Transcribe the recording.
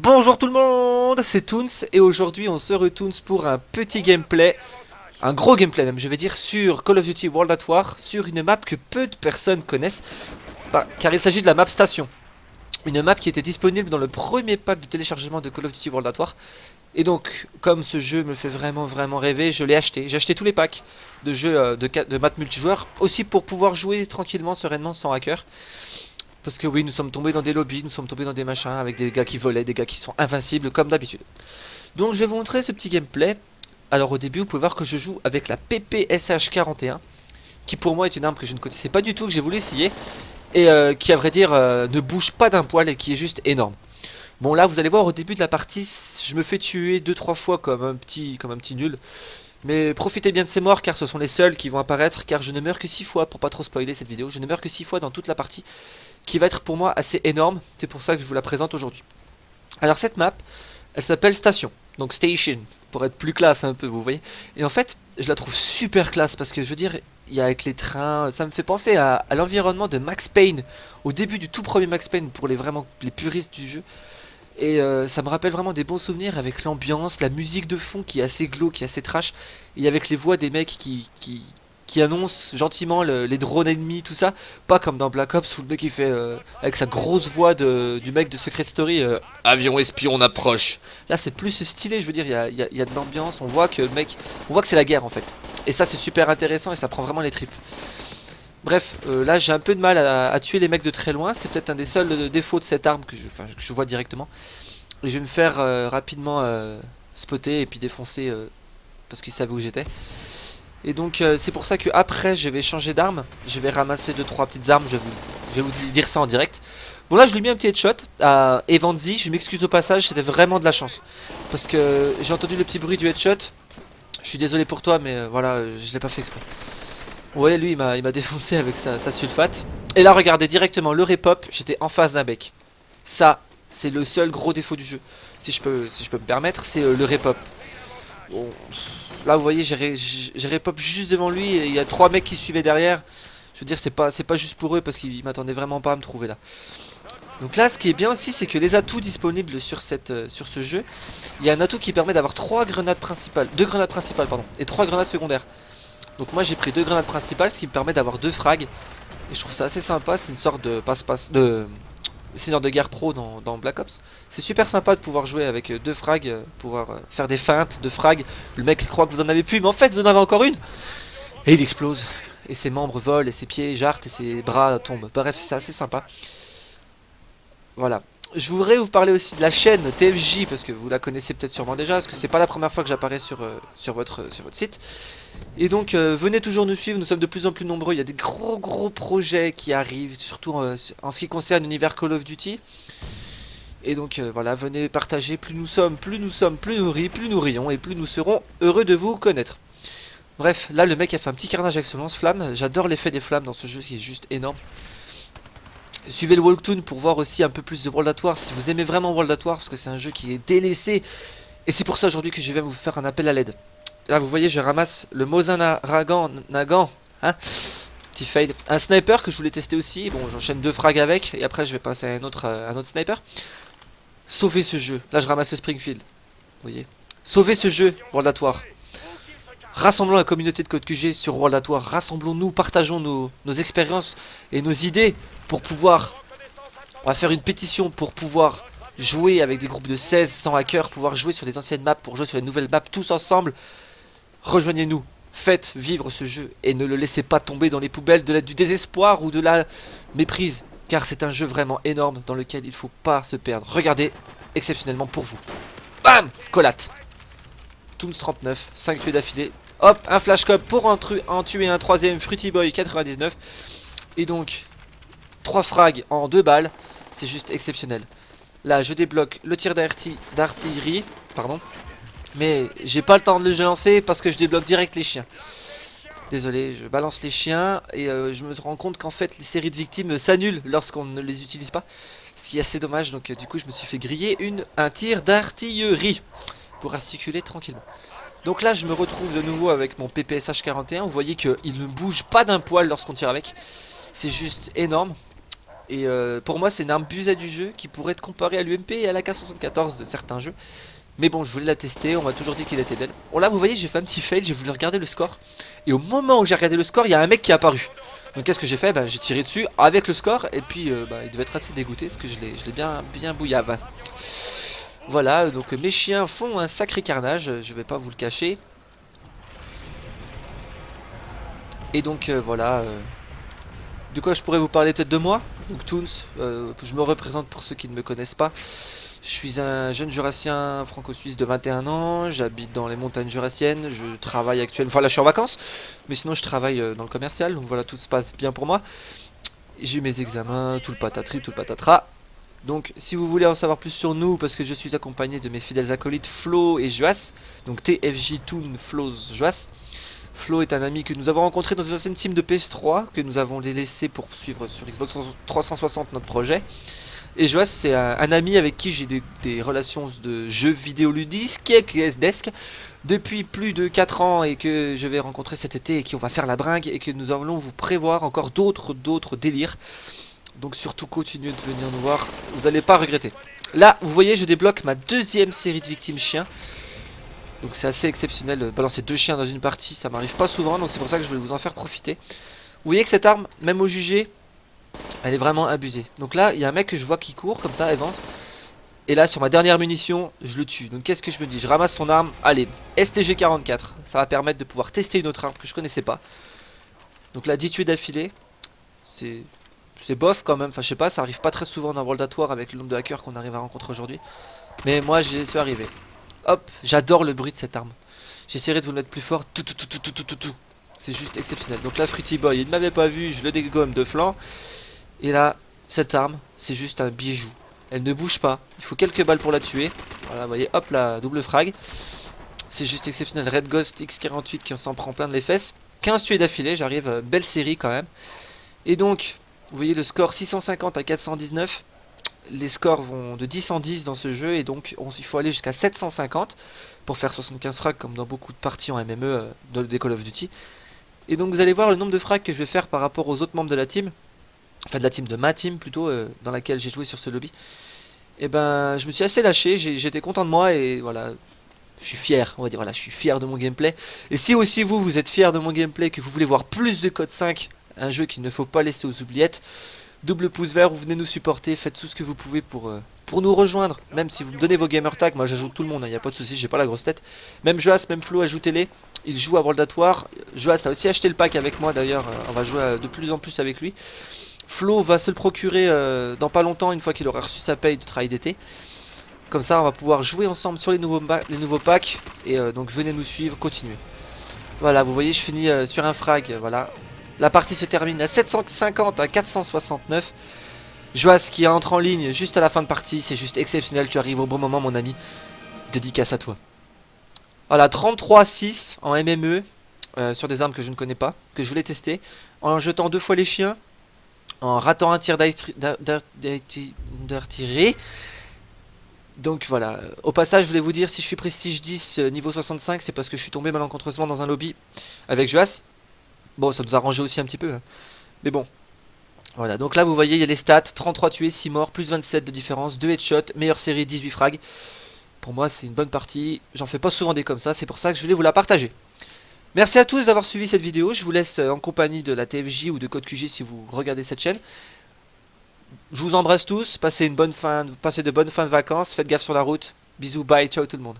Bonjour tout le monde, c'est Toons et aujourd'hui on se retourne pour un petit gameplay, un gros gameplay même je vais dire, sur Call of Duty World at War, sur une map que peu de personnes connaissent, car il s'agit de la map Station. Une map qui était disponible dans le premier pack de téléchargement de Call of Duty World at War. Et donc, comme ce jeu me fait vraiment rêver, je l'ai acheté. J'ai acheté tous les packs de jeux de map multijoueur, aussi pour pouvoir jouer tranquillement, sereinement, sans hacker. Parce que oui, nous sommes tombés dans des lobbies, nous sommes tombés dans des machins avec des gars qui volaient, des gars qui sont invincibles comme d'habitude. Donc je vais vous montrer ce petit gameplay. Alors au début, vous pouvez voir que je joue avec la PPSH41, qui pour moi est une arme que je ne connaissais pas du tout, que j'ai voulu essayer, et qui à vrai dire ne bouge pas d'un poil et qui est juste énorme. Bon là, vous allez voir au début de la partie, je me fais tuer 2-3 fois comme un petit nul. Mais profitez bien de ces morts car ce sont les seuls qui vont apparaître, car je ne meurs que 6 fois, pour pas trop spoiler cette vidéo, je ne meurs que 6 fois dans toute la partie, qui va être pour moi assez énorme, c'est pour ça que je vous la présente aujourd'hui. Alors cette map, elle s'appelle Station, donc Station, pour être plus classe un peu, vous voyez. Et en fait, je la trouve super classe, parce que je veux dire, il y a avec les trains, ça me fait penser à l'environnement de Max Payne, au début du tout premier Max Payne, pour les puristes du jeu. Et ça me rappelle vraiment des bons souvenirs avec l'ambiance, la musique de fond qui est assez glauque, qui est assez trash, et avec les voix des mecs qui annoncent gentiment les drones ennemis, tout ça. Pas comme dans Black Ops où le mec il fait avec sa grosse voix du mec de Secret Story avion espion on approche. Là c'est plus stylé, je veux dire, il y a de l'ambiance, on voit que le mec, on voit que c'est la guerre en fait. Et ça c'est super intéressant et ça prend vraiment les tripes. Bref, là j'ai un peu de mal à tuer les mecs de très loin, c'est peut-être un des seuls défauts de cette arme que je vois directement. Et je vais me faire rapidement spotter et puis défoncer parce qu'ils savaient où j'étais. Et donc c'est pour ça que après je vais changer d'arme, je vais ramasser 2-3 petites armes, je vais vous dire ça en direct. Bon là je lui ai mis un petit headshot à Evanzi, je m'excuse au passage, c'était vraiment de la chance. Parce que j'ai entendu le petit bruit du headshot, je suis désolé pour toi mais voilà, je l'ai pas fait exprès. Vous voyez, lui il m'a défoncé avec sa sulfate. Et là regardez directement le repop, j'étais en face d'un bec. Ça c'est le seul gros défaut du jeu, si je peux me permettre, c'est le repop. Bon, là vous voyez j'ai repop juste devant lui et il y a 3 mecs qui suivaient derrière. Je veux dire c'est pas juste pour eux parce qu'ils m'attendaient vraiment pas à me trouver là. Donc là ce qui est bien aussi c'est que les atouts disponibles sur ce jeu, il y a un atout qui permet d'avoir 2 grenades principales pardon, et 3 grenades secondaires. Donc moi j'ai pris 2 grenades principales, ce qui me permet d'avoir 2 frags. Et je trouve ça assez sympa, c'est une sorte de passe-passe de seigneur de guerre pro dans Black Ops. C'est super sympa de pouvoir jouer avec 2 frags, pouvoir faire des feintes de frags. Le mec croit que vous en avez plus, mais en fait vous en avez encore une. Et il explose. Et ses membres volent, et ses pieds jartent, et ses bras tombent. Bref, c'est assez sympa. Voilà. Je voudrais vous parler aussi de la chaîne TFJ, parce que vous la connaissez peut-être sûrement déjà, parce que c'est pas la première fois que j'apparais sur votre site. Et donc venez toujours nous suivre, nous sommes de plus en plus nombreux, il y a des gros projets qui arrivent, surtout en ce qui concerne l'univers Call of Duty. Et donc voilà, venez partager, plus nous sommes, plus nous rit, plus nous rions, et plus nous serons heureux de vous connaître. Bref, là le mec a fait un petit carnage avec son lance-flamme, j'adore l'effet des flammes dans ce jeu qui est juste énorme. Suivez le walktoon pour voir aussi un peu plus de World at War si vous aimez vraiment World at War, parce que c'est un jeu qui est délaissé. Et c'est pour ça aujourd'hui que je vais vous faire un appel à l'aide. Là vous voyez je ramasse le Mosin Nagant, hein, petit fail. Un sniper que je voulais tester aussi, bon j'enchaîne 2 frags avec, et après je vais passer à un autre sniper. Sauvez ce jeu, là je ramasse le Springfield, vous voyez. Sauvez ce jeu, World at War. Rassemblons la communauté de Code QG sur World at War, rassemblons-nous, partageons nos expériences et nos idées pour pouvoir, on va faire une pétition pour pouvoir jouer avec des groupes de 16 sans hackers, pouvoir jouer sur des anciennes maps, pour jouer sur les nouvelles maps tous ensemble. Rejoignez-nous, faites vivre ce jeu et ne le laissez pas tomber dans les poubelles du désespoir ou de la méprise, car c'est un jeu vraiment énorme dans lequel il ne faut pas se perdre. Regardez, exceptionnellement pour vous. Bam, collate. Toons 39, 5 tués d'affilée. Hop, un flash cop pour en tuer un 3ème, Fruity Boy 99. Et donc 3 frags en 2 balles, c'est juste exceptionnel. Là je débloque le tir d'artillerie, pardon. Mais j'ai pas le temps de le lancer parce que je débloque direct les chiens. Désolé, je balance les chiens et je me rends compte qu'en fait les séries de victimes s'annulent lorsqu'on ne les utilise pas. Ce qui est assez dommage, donc du coup je me suis fait griller un tir d'artillerie pour articuler tranquillement. Donc là je me retrouve de nouveau avec mon PPSH41, vous voyez qu'il ne bouge pas d'un poil lorsqu'on tire avec. C'est juste énorme. Et pour moi c'est une arme plus du jeu qui pourrait être comparée à l'UMP et à la K74 de certains jeux. Mais bon, je voulais la tester, on m'a toujours dit qu'elle était belle. Bon là vous voyez, j'ai fait un petit fail, j'ai voulu regarder le score. Et au moment où j'ai regardé le score, il y a un mec qui est apparu. Donc qu'est-ce que j'ai fait? J'ai tiré dessus avec le score. Et puis il devait être assez dégoûté parce que je l'ai bien bouillave. Voilà, donc mes chiens font un sacré carnage, je vais pas vous le cacher. Et donc voilà, de quoi je pourrais vous parler peut-être de moi. Donc Toons, je me représente pour ceux qui ne me connaissent pas. Je suis un jeune jurassien franco-suisse de 21 ans, j'habite dans les montagnes jurassiennes, je travaille actuellement, enfin là je suis en vacances, mais sinon je travaille dans le commercial, donc voilà, tout se passe bien pour moi. J'ai eu mes examens, tout le patatri, tout le patatras. Donc si vous voulez en savoir plus sur nous, parce que je suis accompagné de mes fidèles acolytes Flo et Joas, donc TFJ Toon Flows Joas. Flo est un ami que nous avons rencontré dans une ancienne team de PS3, que nous avons laissé pour suivre sur Xbox 360 notre projet. Et Joas, c'est un ami avec qui j'ai des relations de jeux vidéo ludiques, desk depuis plus de 4 ans et que je vais rencontrer cet été et qui on va faire la bringue et que nous allons vous prévoir encore d'autres délires. Donc surtout continuez de venir nous voir, vous n'allez pas regretter. Là, vous voyez, je débloque ma deuxième série de victimes chiens. Donc c'est assez exceptionnel de balancer 2 chiens dans une partie, ça m'arrive pas souvent, donc c'est pour ça que je voulais vous en faire profiter. Vous voyez que cette arme, même au jugé, elle est vraiment abusée. Donc là, il y a un mec que je vois qui court comme ça, avance. Et là, sur ma dernière munition, je le tue. Donc qu'est-ce que je me dis? Je ramasse son arme. Allez, STG-44. Ça va permettre de pouvoir tester une autre arme que je connaissais pas. Donc là, 10 tués d'affilée. C'est bof quand même. Enfin, je sais pas, ça arrive pas très souvent dans World at War avec le nombre de hackers qu'on arrive à rencontrer aujourd'hui. Mais moi, j'y suis arrivé. Hop, j'adore le bruit de cette arme. J'essaierai de vous le mettre plus fort. Tout. C'est juste exceptionnel. Donc là, Fruity Boy, il ne m'avait pas vu. Je le dégomme de flanc. Et là, cette arme, c'est juste un bijou. Elle ne bouge pas. Il faut quelques balles pour la tuer. Voilà, vous voyez, hop, la double frag. C'est juste exceptionnel. Red Ghost X48 qui s'en prend plein de les fesses. 15 tués d'affilée, j'arrive. Belle série quand même. Et donc, vous voyez le score 650 à 419. Les scores vont de 10 en 10 dans ce jeu. Et donc, il faut aller jusqu'à 750 pour faire 75 frags comme dans beaucoup de parties en MME des Call of Duty. Et donc, vous allez voir le nombre de frags que je vais faire par rapport aux autres membres de la team. Enfin de la team, de ma team plutôt, dans laquelle j'ai joué sur ce lobby. Et ben je me suis assez lâché, j'étais content de moi et voilà, je suis fier, on va dire, voilà, je suis fier de mon gameplay. Et si aussi vous êtes fier de mon gameplay, que vous voulez voir plus de Code 5, un jeu qu'il ne faut pas laisser aux oubliettes, double pouce vert, vous venez nous supporter, faites tout ce que vous pouvez pour nous rejoindre. Même si vous me donnez vos gamer tags, moi j'ajoute tout le monde, il n'y a pas de souci, j'ai pas la grosse tête. Même Joas, même Flo, ajoutez-les. Il joue à World at War. Joas a aussi acheté le pack avec moi d'ailleurs, on va jouer de plus en plus avec lui. Flo va se le procurer dans pas longtemps, une fois qu'il aura reçu sa paye de travail d'été. Comme ça on va pouvoir jouer ensemble sur les nouveaux packs. Et donc venez nous suivre, continuez. Voilà, vous voyez, je finis sur un frag, voilà. La partie se termine à 750 à 469. Joas qui entre en ligne juste à la fin de partie, c'est juste exceptionnel, tu arrives au bon moment mon ami. Dédicace à toi. Voilà, 33-6 en MME, sur des armes que je ne connais pas, que je voulais tester. En jetant 2 fois les chiens. En ratant un tir d'artillerie. Donc voilà, au passage je voulais vous dire, si je suis prestige 10 niveau 65, c'est parce que je suis tombé malencontreusement dans un lobby avec Joas. Bon, ça nous a arrangé aussi un petit peu, hein. Mais bon, voilà, donc là vous voyez il y a les stats, 33 tués, 6 morts, plus 27 de différence, 2 headshots, meilleure série, 18 frags. Pour moi c'est une bonne partie, j'en fais pas souvent des comme ça, c'est pour ça que je voulais vous la partager. Merci à tous d'avoir suivi cette vidéo, je vous laisse en compagnie de la TFJ ou de Code QG si vous regardez cette chaîne. Je vous embrasse tous, passez de bonnes fins de vacances, faites gaffe sur la route, bisous, bye, ciao tout le monde.